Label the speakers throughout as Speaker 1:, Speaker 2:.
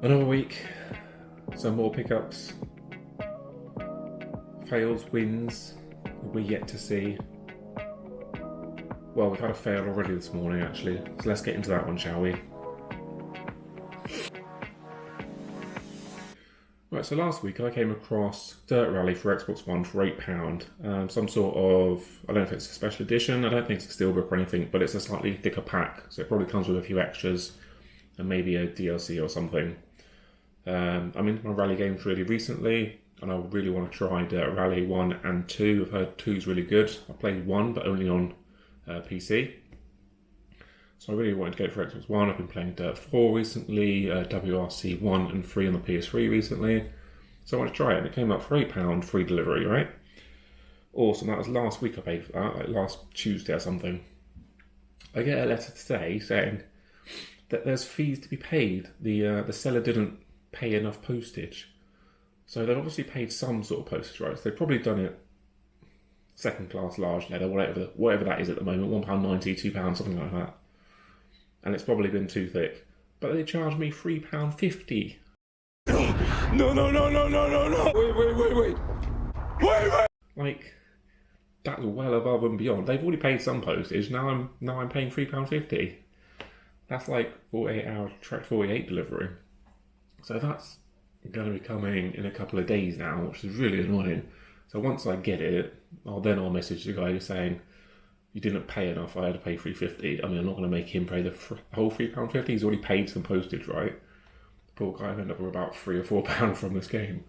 Speaker 1: Another week, some more pickups, fails, wins, we're yet to see. Well, we've had a fail already this morning actually, so let's get into that one, shall we? Right, so last week I came across Dirt Rally for Xbox One for £8. Some sort of, I don't know if it's a special edition, I don't think it's a steelbook or anything, but it's a slightly thicker pack, so it probably comes with a few extras and maybe a DLC or something. I'm into my rally games really recently, and I really want to try Dirt Rally 1 and 2. I've heard 2 is really good. I played 1, but only on PC. So I really wanted to go for Xbox One. I've been playing Dirt 4 recently, WRC 1 and 3 on the PS3 recently. So I wanted to try it, and it came up for £8, free delivery, right? Awesome, that was last week I paid for that, like last Tuesday or something. I get a letter today saying that there's fees to be paid. The seller didn't pay enough postage. So they've obviously paid some sort of postage, right? So they've probably done it second class large leather, whatever that is at the moment, £1.90, £2, something like that. And it's probably been too thick. But they charged me £3.50.
Speaker 2: No. Wait.
Speaker 1: Like, that's well above and beyond. They've already paid some postage, now I'm paying £3.50. That's like 48-hour track 48 delivery. So that's going to be coming in a couple of days now, which is really annoying. So once I get it, I'll message the guy saying, you didn't pay enough, I had to pay £3.50. I mean, I'm not going to make him pay the whole £3.50. He's already paid some postage, right? The poor guy ended up with about £3 or £4 from this game.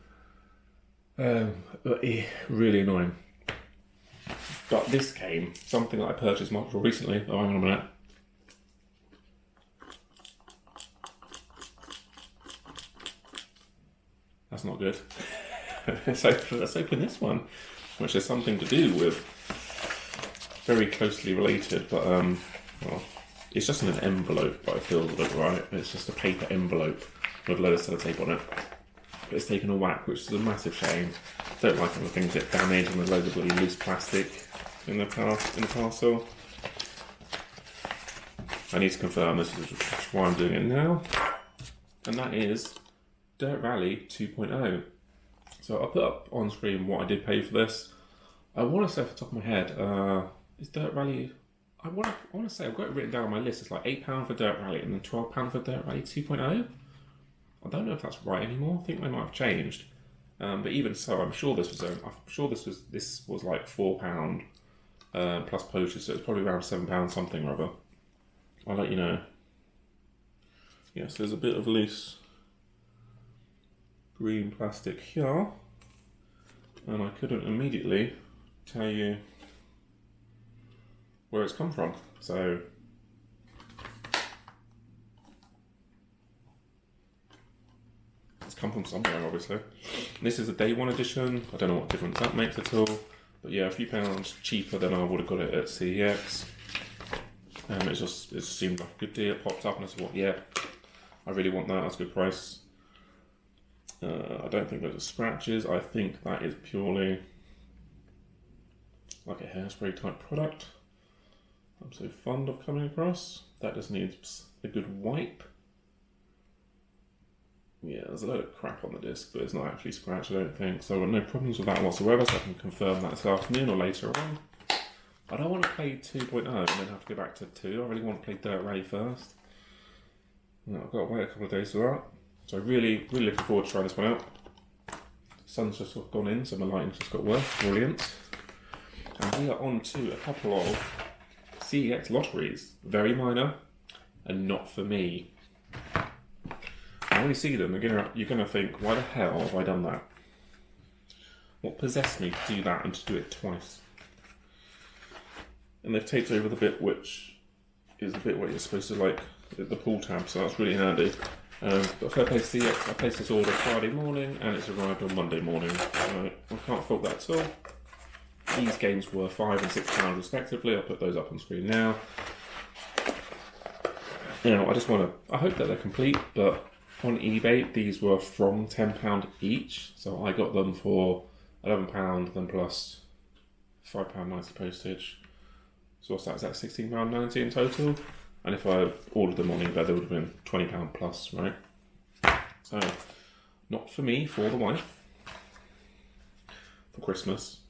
Speaker 1: But really annoying. But this game, something that I purchased much more recently. Oh, hang on a minute. That's not good. Let's open this one, which has something to do with very closely related, but well, it's just in an envelope, but it feels a bit right. It's just a paper envelope with a load of sellotape on it. But it's taken a whack, which is a massive shame. Don't like when things get damaged and there's loads of bloody loose plastic in the parcel. I need to confirm this is why I'm doing it now, and that is Dirt Rally 2.0. So I'll put up on screen what I did pay for this. I want to say off the top of my head, is Dirt Rally, I want to say, I've got it written down on my list, it's like £8 for Dirt Rally and then £12 for Dirt Rally 2.0. I don't know if that's right anymore, I think they might have changed. But even so, I'm sure this was like £4 plus postage, so it's probably around £7 something or other. I'll let you know. Yes, there's a bit of loose green plastic here, and I couldn't immediately tell you where it's come from. So it's come from somewhere, obviously. This is a day one edition. I don't know what difference that makes at all, but yeah, a few pounds cheaper than I would have got it at CEX. It just seemed like a good deal. It popped up and I said, well, yeah, I really want that. That's a good price. I don't think those are scratches. I think that is purely like a hairspray type product. I'm so fond of coming across. That just needs a good wipe. Yeah, there's a load of crap on the disc, but it's not actually scratched, I don't think. So I've got no problems with that whatsoever, so I can confirm that this afternoon or later on. I don't want to play 2.0 and then have to go back to 2. I really want to play Dirt Rally first. I've got to wait a couple of days for that. So really looking forward to trying this one out. Sun's just gone in, so my lighting's just got worse. Brilliant. And we are on to a couple of CEX lotteries. Very minor and not for me. When you see them, you're going to think, why the hell have I done that? What possessed me to do that and to do it twice? And they've taped over the bit which is the bit where you're supposed to like the pull tab, so that's really handy. But fair play to CEX, I placed this order Friday morning and it's arrived on Monday morning. I can't fault that at all. These games were £5 and £6 respectively. I'll put those up on screen now. I hope that they're complete, but on eBay these were from £10 each, so I got them for £11, then plus £5.90 postage. So what's that? Is that £16.90 in total? And if I ordered them on eBay, they would have been £20 plus, right? So, not for me, for the wife. For Christmas.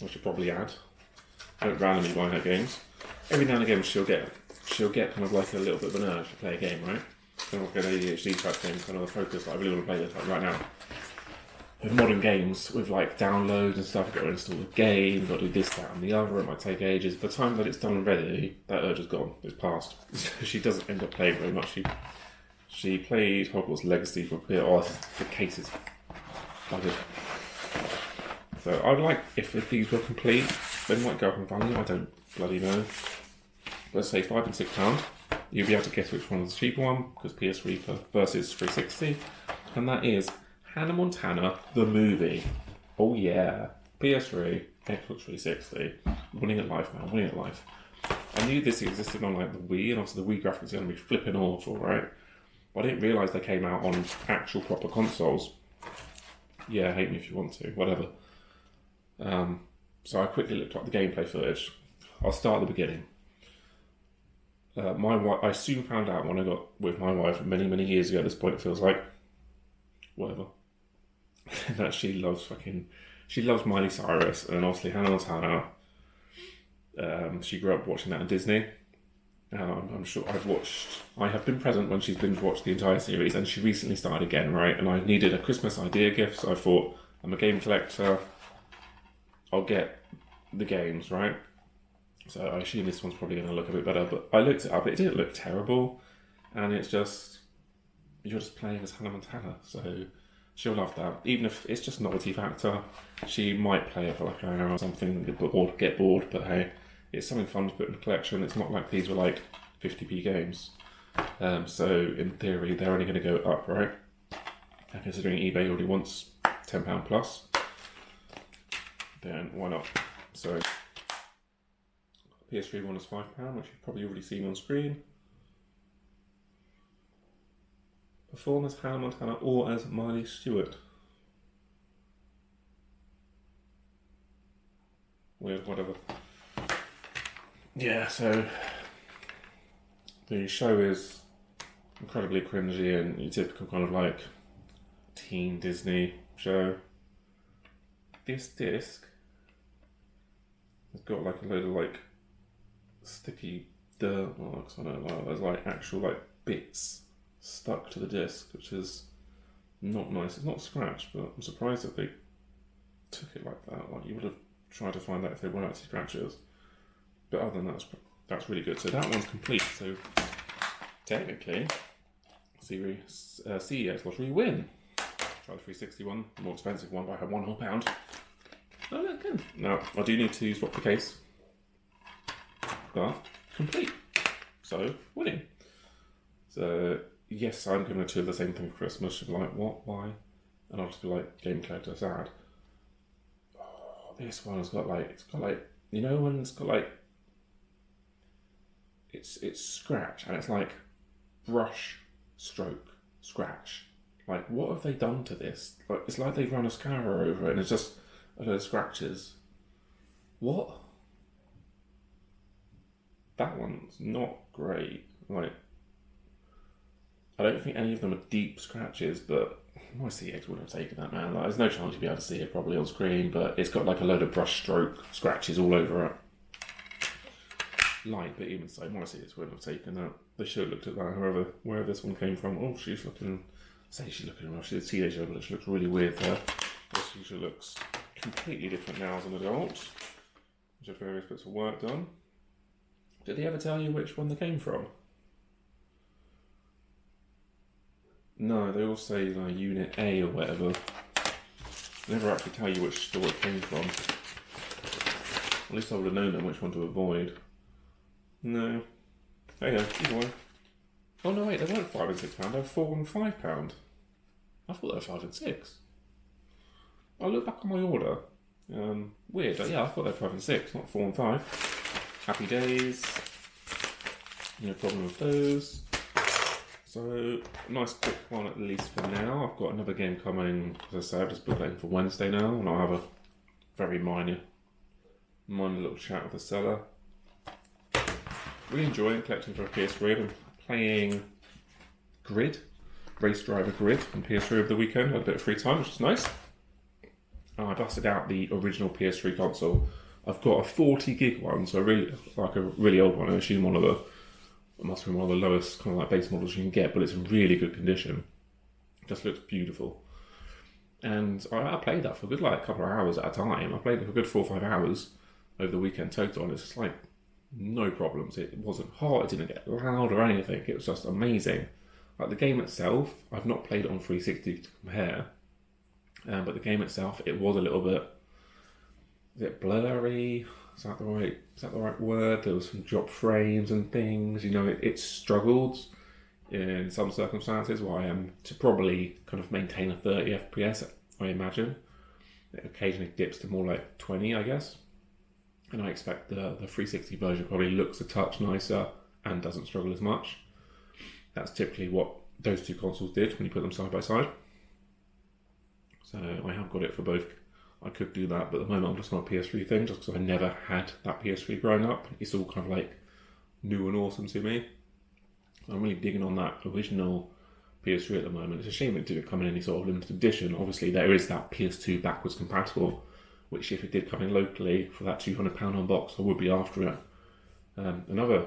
Speaker 1: I should probably add. I don't randomly buy her games. Every now and again she'll get kind of like a little bit of an urge to play a game, right? Kind of like an ADHD type thing, kind of a focus that I really want to play this like right now. With modern games, with like downloads and stuff, I've got to install the game, I've got to do this, that and the other, it might take ages. By the time that it's done and ready, that urge is gone, it's past. She doesn't end up playing very much. She played Hogwarts Legacy for a bit, the case is buggered. So I'd like, if these were complete, they might go up in value, I don't bloody know. Let's say £5 and £6. You'll be able to guess which one is the cheaper one, because PS3 versus 360. And that is Hannah Montana, the movie. Oh yeah. PS3, Xbox 360. Winning at life, man, winning at life. I knew this existed on like the Wii, and also the Wii graphics are going to be flipping awful, right? But I didn't realise they came out on actual proper consoles. Yeah, hate me if you want to, whatever. So I quickly looked up the gameplay footage. I'll start at the beginning. My wife, I soon found out when I got with my wife many, many years ago, at this point it feels like, whatever, that she loves Miley Cyrus, and obviously Hannah Montana. She grew up watching that on Disney. I'm sure I have been present when she's binge watched the entire series, and she recently started again, right? And I needed a Christmas idea gift, so I thought, I'm a game collector, I'll get the games, right? So I assume this one's probably going to look a bit better, but I looked it up, it didn't look terrible, and it's just, you're just playing as Hannah Montana, so she'll love that. Even if it's just novelty factor, she might play it for like an hour or something, get bored, but hey, it's something fun to put in the collection. It's not like these were like 50p games. So in theory, they're only going to go up, right? And considering eBay already wants £10 plus, then why not? So PS3 one is £5, which you've probably already seen on screen. Perform as Hannah Montana or as Miley Stewart. Weird, whatever. Yeah, so the show is incredibly cringy and your typical kind of like teen Disney show. This disc has got like a load of like sticky dirt marks on it. Like, there's like actual like bits stuck to the disc, which is not nice. It's not scratched, but I'm surprised that they took it like that. Like, you would have tried to find that if they weren't actually scratches. But other than that, that's really good. So that one's complete. So technically, CEX lottery win. Try the 361, the more expensive one, but I had £1 whole pound. Oh, look, good. Now, I do need to swap the case, but complete. So, winning. So, yes, I'm going to do the same thing for Christmas. She'll be like, what? Why? And I'll just be like, game collector, sad. Oh, this one has got like, you know when it's got like, it's scratch, and it's like brush, stroke, scratch. Like, what have they done to this? Like, it's like they've run a scourer over it, and it's just a load of scratches. What? That one's not great. Like, I don't think any of them are deep scratches, but my CEX would have taken that, man. Like, there's no chance you'd be able to see it properly on screen, but it's got like a load of brush stroke scratches all over it. Light, but even so, my CEX wouldn't have taken that. They should have looked at that, however, where this one came from. Oh, she's looking rough. She's a teenager, but she looks really weird there. She looks completely different now as an adult. Which have various bits of work done. Did they ever tell you which one they came from? No, they all say like Unit A or whatever. They never actually tell you which store it came from. At least I would have known then which one to avoid. No. There you go, either way. Oh no, wait, they weren't £5 and £6, they were £4 and £5. I thought they were £5 and £6. I'll look back on my order. Weird, yeah, I thought they were £5 and £6, not £4 and £5. Happy days. No problem with those. So, nice quick one at least for now. I've got another game coming, as I say, I've just booked that in for Wednesday now, and I'll have a very minor little chat with the seller. Really enjoying collecting for a PS3. I've been playing Grid, Race Driver Grid on PS3 over the weekend. I had a bit of free time, which is nice. And I busted out the original PS3 console. I've got a 40 gig one, so a really old one. I assume it must be one of the lowest kind of like base models you can get, but it's in really good condition. It just looks beautiful. And I played that for a good like couple of hours at a time. I played it for a good 4 or 5 hours over the weekend total, and it's just like no problems. It wasn't hot, it didn't get loud or anything. It was just amazing. Like the game itself, I've not played it on 360 to compare, but the game itself, it was a little bit, is it blurry? Is that the right word? There was some drop frames and things. You know, it struggled in some circumstances where I am to probably kind of maintain a 30 FPS, I imagine. It occasionally dips to more like 20, I guess. And I expect the 360 version probably looks a touch nicer and doesn't struggle as much. That's typically what those two consoles did when you put them side by side. So I have got it for both. I could do that, but at the moment I'm just on a PS3 thing, just because I never had that PS3 growing up. It's all kind of like new and awesome to me. I'm really digging on that original PS3 at the moment. It's a shame it didn't come in any sort of limited edition. Obviously there is that PS2 backwards compatible, which if it did come in locally for that £200 on box, I would be after it. Another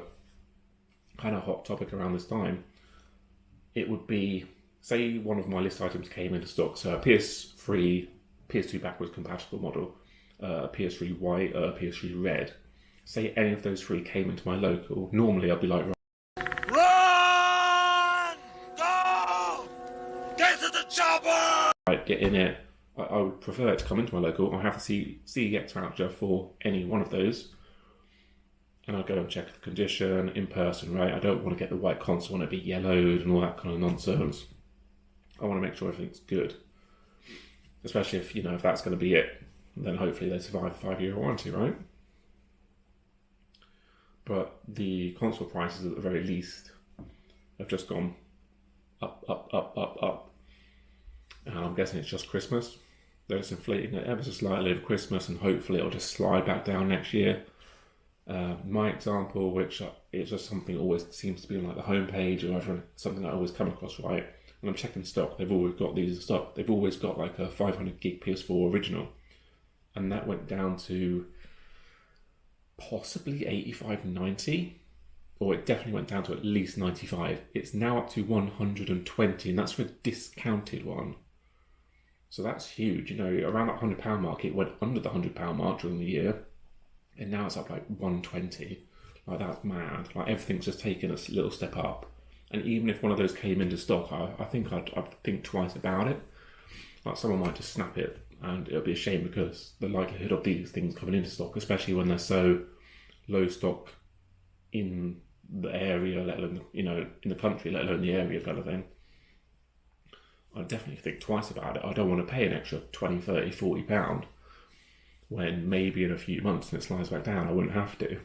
Speaker 1: kind of hot topic around this time, it would be, say one of my list items came into stock, so a PS2 backwards compatible model, PS3 white, PS3 red. Say any of those three came into my local, normally I'd be like, run! Go! Get to the chopper! Right, get in it. I would prefer it to come into my local. I have the CEX voucher for any one of those. And I'll go and check the condition in person, right? I don't want to get the white console and it be yellowed and all that kind of nonsense. I want to make sure everything's good. Especially if, if that's going to be it, then hopefully they survive a 5-year warranty, right? But the console prices at the very least have just gone up, up, up, up, up. And I'm guessing it's just Christmas. They're just inflating it ever so slightly over Christmas, and hopefully it'll just slide back down next year. My example, which it's just something that always seems to be on like the homepage or something I always come across, right? When I'm checking stock, they've always got these in stock. They've always got like a 500 gig PS4 original, and that went down to possibly 85, 90, or it definitely went down to at least 95. It's now up to 120, and that's for a discounted one. So that's huge. Around that £100 mark, it went under the £100 mark during the year, and now it's up like 120. Like, that's mad. Like, everything's just taken a little step up. And even if one of those came into stock, I think I'd think twice about it. Like, someone might just snap it, and it'll be a shame because the likelihood of these things coming into stock, especially when they're so low stock in the area, let alone, in the country, let alone the area kind of thing, I definitely think twice about it. I don't want to pay an extra 20, 30, 40 pound when maybe in a few months and it slides back down, I wouldn't have to.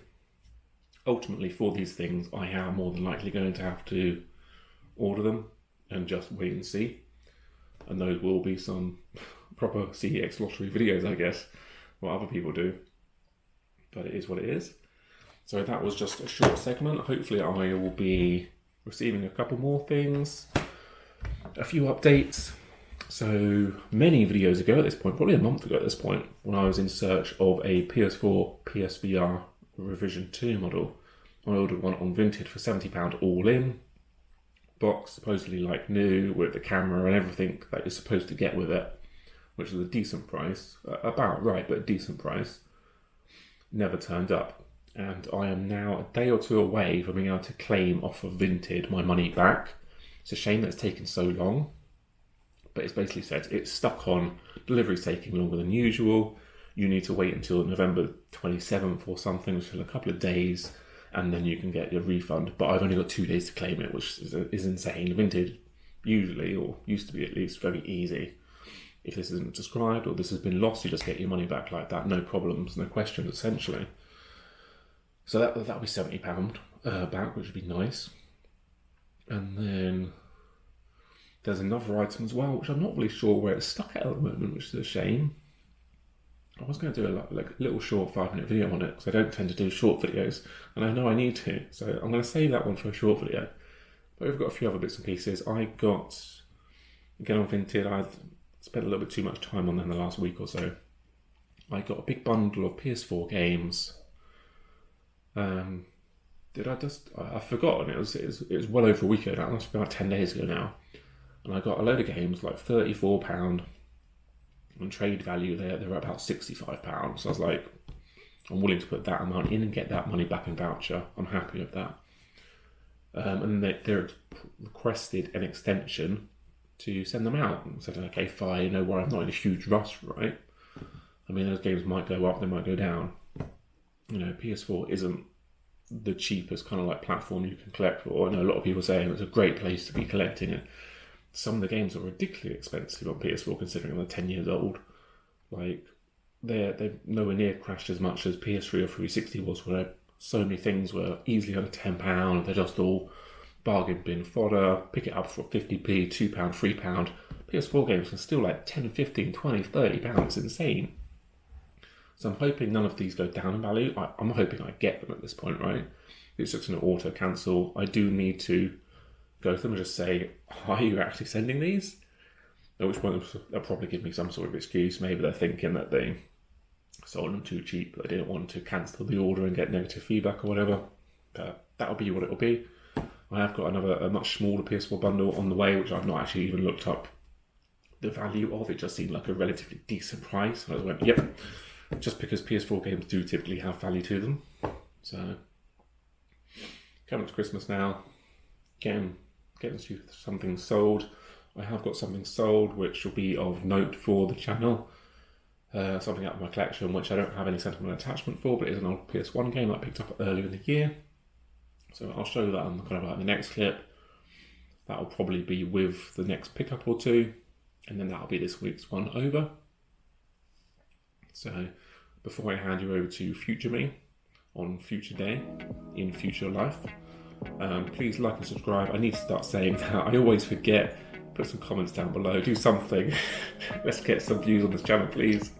Speaker 1: Ultimately, for these things, I am more than likely going to have to order them and just wait and see. And those will be some proper CEX lottery videos, I guess, what other people do. But it is what it is. So that was just a short segment. Hopefully I will be receiving a couple more things, a few updates. So many videos ago at this point, probably a month ago at this point, when I was in search of a PS4 PSVR Revision 2 model, I ordered one on Vinted for £70 all in. Box supposedly like new, with the camera and everything that you're supposed to get with it, which is a decent price, about right, but a decent price. Never turned up. And I am now a day or two away from being able to claim off of Vinted my money back. It's a shame that it's taken so long, but it's basically said it's stuck on, delivery's taking longer than usual, you need to wait until November 27th or something, which is a couple of days, and then you can get your refund. But I've only got 2 days to claim it, which is insane. Vinted usually, or used to be at least, very easy. If this isn't described or this has been lost, you just get your money back like that, no problems, no questions, essentially. So that'll be £70 back, which would be nice. And then there's another item as well, which I'm not really sure where it's stuck at the moment, which is a shame. I was going to do a little short 5-minute video on it, because I don't tend to do short videos, and I know I need to, so I'm going to save that one for a short video. But we've got a few other bits and pieces. I got, again on Vinted, I spent a little bit too much time on them the last week or so. I got a big bundle of PS4 games. I've forgotten. It was well over a week ago now. It must be about 10 days ago now. And I got a load of games, like £34. On trade value, they're about £65. So I was like, I'm willing to put that amount in and get that money back in voucher. I'm happy with that. And they requested an extension to send them out. And I said, okay, fine, no worry, I'm not in a huge rush, right? I mean, those games might go up, they might go down. You know, PS4 isn't the cheapest kind of like platform you can collect for. I know a lot of people saying it's a great place to be collecting it. Some of the games are ridiculously expensive on PS4 considering they're 10 years old. Like, they've nowhere near crashed as much as PS3 or 360 was, where so many things were easily under £10. They're just all bargain bin fodder, pick it up for 50p, £2, £3. PS4 games can still like 10, 15, 20, £30. It's insane. So I'm hoping none of these go down in value. I'm hoping I get them at this point, right? It's just going to auto cancel. I do need to go to them and just say, are you actually sending these? At which point they'll probably give me some sort of excuse. Maybe they're thinking that they sold them too cheap, but they didn't want to cancel the order and get negative feedback or whatever. But that'll be what it'll be. I have got a much smaller PS4 bundle on the way, which I've not actually even looked up the value of. It just seemed like a relatively decent price. I went, yep, just because PS4 games do typically have value to them. So, coming to Christmas now, getting something sold. I have got something sold which will be of note for the channel. Something out of my collection which I don't have any sentimental attachment for, but it is an old PS1 game that I picked up earlier in the year. So I'll show that on kind of like the next clip. That'll probably be with the next pickup or two, and then that'll be this week's one over. So before I hand you over to future me on future day in future life, please like and subscribe. I need to start saying that. I always forget. Put some comments down below. Do something. Let's get some views on this channel, please.